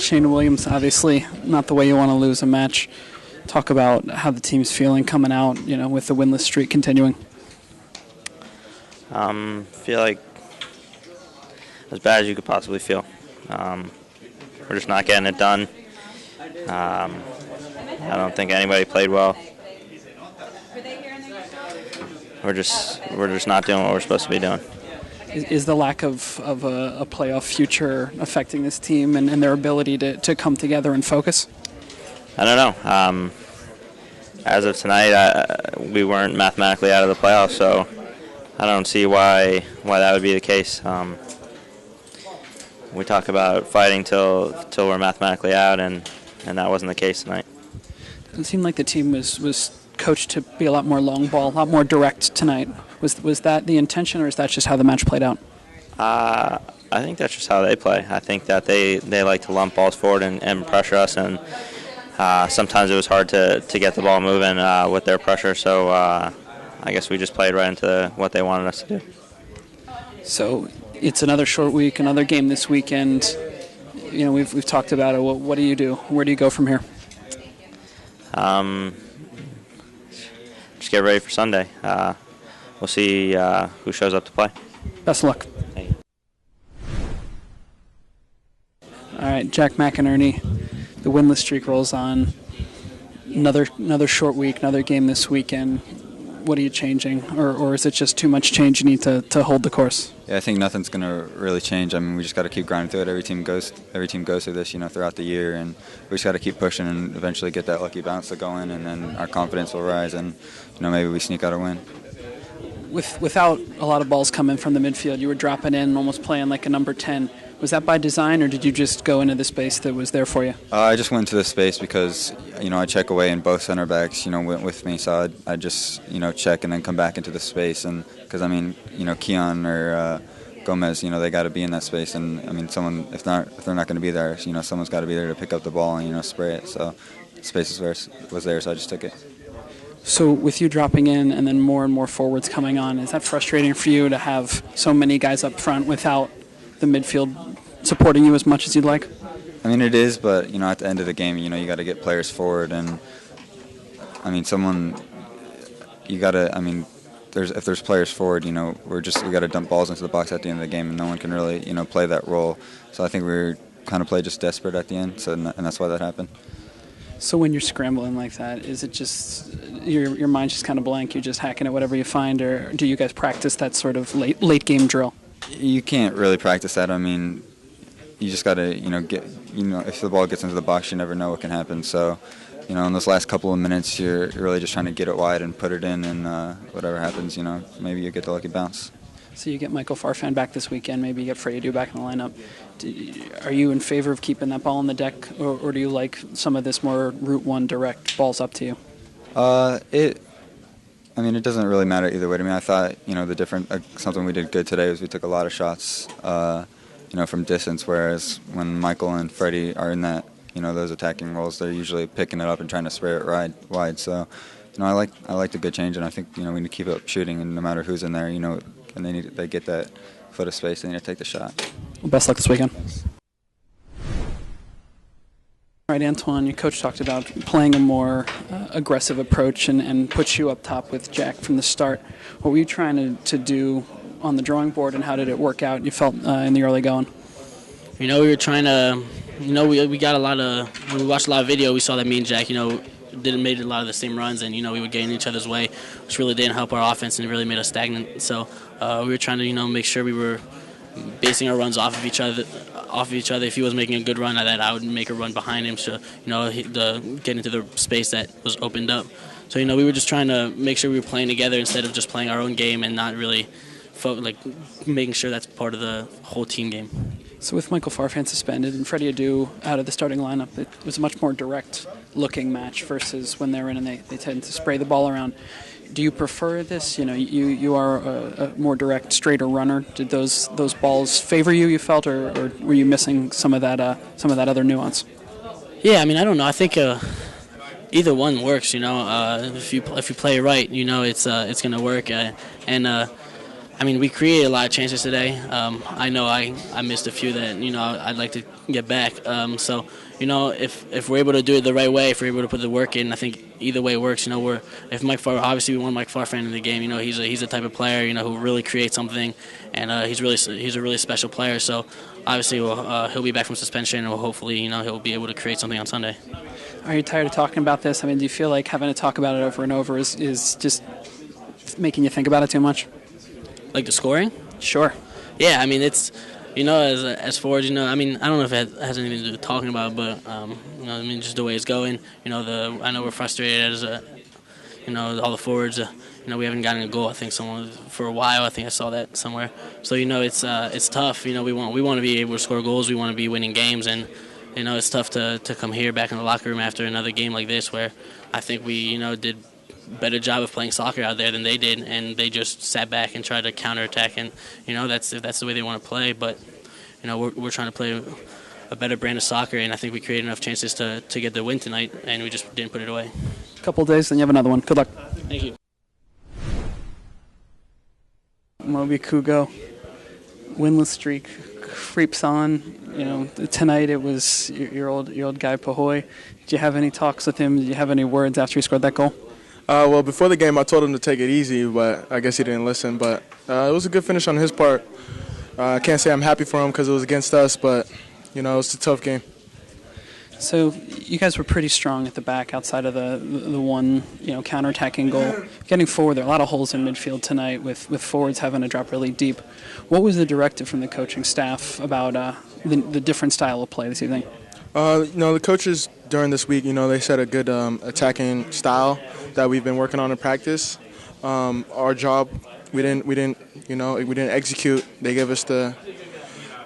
Sheanon Williams, obviously not the way you want to lose a match. Talk about how the team's feeling coming out, with the winless streak continuing. Feel like as bad as you could possibly feel. We're just not getting it done. I don't think anybody played well. We're just not doing what we're supposed to be doing. Is the lack of a playoff future affecting this team and their ability to come together and focus? I don't know. As of tonight, we weren't mathematically out of the playoffs, so I don't see why that would be the case. We talk about fighting till we're mathematically out, and that wasn't the case tonight. It seemed like the team was coached to be a lot more long ball, a lot more direct tonight. Was that the intention, or is that just how the match played out? I think that's just how they play. I think that they like to lump balls forward and pressure us, and sometimes it was hard to get the ball moving with their pressure, so I guess we just played right into what they wanted us to do. So it's another short week, another game this weekend. We've talked about it. What do you do? Where do you go from here? Just get ready for Sunday. We'll see who shows up to play. Best of luck. Thank you. All right, Jack McInerney, the winless streak rolls on. Another short week, another game this weekend. What are you changing, or is it just too much change you need to hold the course? Yeah, I think nothing's going to really change. I mean, we just got to keep grinding through it. Every team goes through this, throughout the year, and we just got to keep pushing and eventually get that lucky bounce to go in, and then our confidence will rise, and maybe we sneak out a win. Without a lot of balls coming from the midfield, you were dropping in, almost playing like a number 10. Was that by design, or did you just go into the space that was there for you? I just went into the space because, I check away and both center backs, went with me. So I just, check and then come back into the space. And because, Keon or Gomez, they got to be in that space. And, someone, if they're not going to be there, someone's got to be there to pick up the ball and, spray it. So the space was there, so I just took it. So with you dropping in and then more and more forwards coming on, is that frustrating for you to have so many guys up front without the midfield supporting you as much as you'd like? It is, but, at the end of the game, you got to get players forward. And, if there's players forward, we got to dump balls into the box at the end of the game, and no one can really, play that role. So I think we were kind of played just desperate at the end, and that's why that happened. So when you're scrambling like that, is it just your mind's just kind of blank, you're just hacking at whatever you find, or do you guys practice that sort of late game drill? You can't really practice that. You just got to, if the ball gets into the box, you never know what can happen. So, in those last couple of minutes, you're really just trying to get it wide and put it in, and whatever happens, maybe you get the lucky bounce. So you get Michael Farfan back this weekend, maybe you get Freddie back in the lineup. Are you in favor of keeping that ball on the deck, or do you like some of this more Route 1 direct balls up to you? It doesn't really matter either way to me. I thought, something we did good today was we took a lot of shots, from distance, whereas when Michael and Freddie are in that, those attacking roles, they're usually picking it up and trying to spray it wide. So, I like the good change, and I think, we need to keep up shooting, and no matter who's in there, and they get that foot of space, they need to take the shot. Well, best luck this weekend. All right, Antoine, your coach talked about playing a more aggressive approach and put you up top with Jack from the start. What were you trying to do on the drawing board, and how did it work out, you felt, in the early going? We were trying to, we got a lot of, when we watched a lot of video, we saw that me and Jack, made a lot of the same runs, and, we would get in each other's way, which really didn't help our offense and it really made us stagnant. So we were trying to, make sure we were basing our runs off of each other. If he was making a good run at that, I would make a run behind him to, get into the space that was opened up. So, we were just trying to make sure we were playing together instead of just playing our own game and not really making sure that's part of the whole team game. So with Michael Farfan suspended and Freddie Adu out of the starting lineup, it was a much more direct-looking match versus when they're in and they tend to spray the ball around. Do you prefer this? You are a more direct, straighter runner. Did those balls favor you? You felt, or were you missing some of that other nuance? Yeah, I don't know. I think either one works. If you play it right, it's going to work. I mean, we created a lot of chances today. I know I missed a few that, I'd like to get back. So, if we're able to do it the right way, if we're able to put the work in, I think either way works. If obviously we want Mike Farfan in the game. He's a type of player, who really creates something, and he's a really special player. So, obviously he'll be back from suspension, and hopefully, he'll be able to create something on Sunday. Are you tired of talking about this? I mean, do you feel like having to talk about it over and over is just making you think about it too much? Like the scoring? Sure. Yeah, I mean, it's, as forwards, I mean, I don't know if it has anything to do with talking about, but, just the way it's going. I know we're frustrated as, all the forwards. We haven't gotten a goal, I think, for a while. I think I saw that somewhere. So, it's tough. We want to be able to score goals. We want to be winning games, and, it's tough to come here back in the locker room after another game like this where I think we, did better job of playing soccer out there than they did, and they just sat back and tried to counterattack, and that's the way they want to play. But we're trying to play a better brand of soccer, and I think we created enough chances to get the win tonight, and we just didn't put it away. A couple of days, then you have another one. Good luck. Thank you. Amobi, Okugo, winless streak creeps on. Tonight it was your old guy Pahoy. Did you have any talks with him? Did you have any words after he scored that goal? Well, before the game, I told him to take it easy, but I guess he didn't listen. But it was a good finish on his part. I can't say I'm happy for him because it was against us, but, it was a tough game. So you guys were pretty strong at the back outside of the one, counterattacking goal. Getting forward, there are a lot of holes in midfield tonight with forwards having to drop really deep. What was the directive from the coaching staff about the different style of play this evening? The coaches during this week, they set a good attacking style that we've been working on in practice. Our job, we didn't execute. They gave us the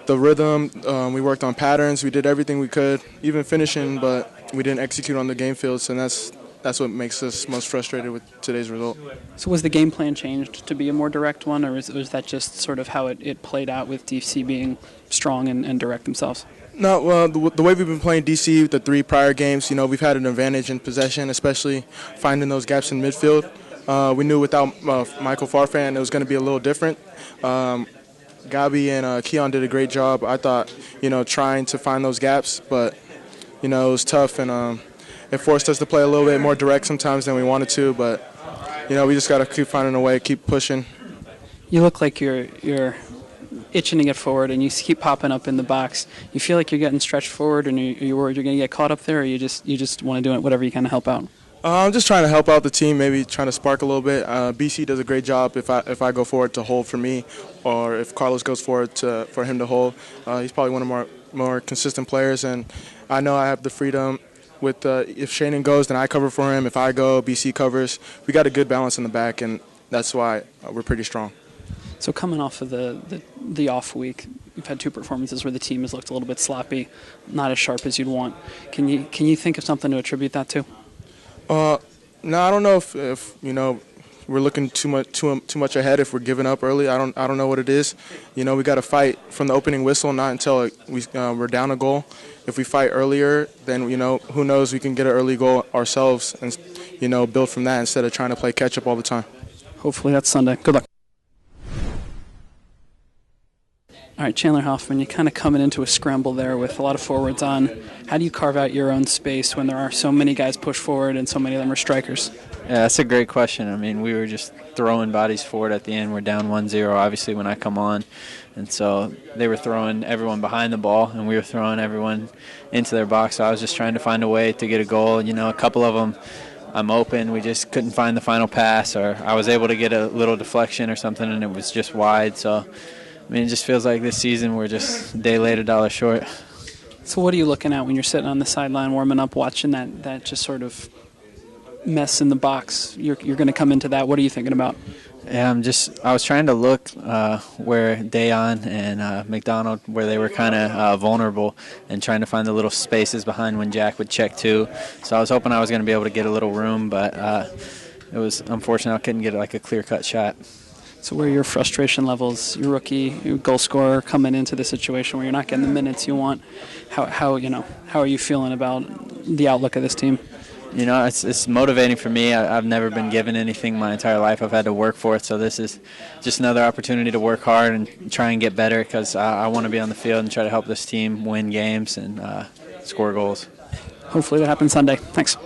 rhythm. We worked on patterns. We did everything we could, even finishing, but we didn't execute on the game fields, and that's what makes us most frustrated with today's result. So was the game plan changed to be a more direct one, or was that just sort of how it played out with DC being strong and direct themselves? No, well, the way we've been playing DC the 3 prior games, we've had an advantage in possession, especially finding those gaps in midfield. We knew without Michael Farfan it was going to be a little different. Gabi and Keon did a great job, I thought, trying to find those gaps, but, it was tough, and it forced us to play a little bit more direct sometimes than we wanted to, but, we just got to keep finding a way, keep pushing. You look like you're itching to get forward, and you keep popping up in the box. You feel like you're getting stretched forward, and you're worried you're going to get caught up there, or you just want to do it whatever you can to help out? I'm just trying to help out the team, maybe trying to spark a little bit. BC does a great job if I go forward to hold for me, or if Carlos goes forward for him to hold. He's probably one of our more consistent players, and I know I have the freedom with if Sheanon goes, then I cover for him. If I go, BC covers. We got a good balance in the back, and that's why we're pretty strong. So coming off of the off week, you've had 2 performances where the team has looked a little bit sloppy, not as sharp as you'd want. Can you think of something to attribute that to? No, I don't know if we're looking too much ahead. If we're giving up early, I don't know what it is. We got to fight from the opening whistle, not until we're down a goal. If we fight earlier, then who knows, we can get an early goal ourselves and build from that instead of trying to play catch up all the time. Hopefully that's Sunday. Good luck. All right, Chandler, Hoffman, you're kind of coming into a scramble there with a lot of forwards on. How do you carve out your own space when there are so many guys push forward and so many of them are strikers? Yeah, that's a great question. I mean, we were just throwing bodies forward at the end. We're down 1-0, obviously, when I come on. And so they were throwing everyone behind the ball, and we were throwing everyone into their box. So I was just trying to find a way to get a goal. A couple of them, I'm open. We just couldn't find the final pass, or I was able to get a little deflection or something, and it was just wide. So, it just feels like this season we're just a day late, a dollar short. So what are you looking at when you're sitting on the sideline warming up, watching that just sort of mess in the box? You're going to come into that. What are you thinking about? Yeah, I was trying to look where Dayon and McDonald, where they were kind of vulnerable, and trying to find the little spaces behind when Jack would check too. So I was hoping I was going to be able to get a little room, but it was unfortunate I couldn't get a clear-cut shot. So where are your frustration levels, your rookie, your goal scorer coming into the situation where you're not getting the minutes you want? How are you feeling about the outlook of this team? you know, it's motivating for me. I've never been given anything my entire life. I've had to work for it, so this is just another opportunity to work hard and try and get better because I want to be on the field and try to help this team win games and score goals. Hopefully that happens Sunday. Thanks.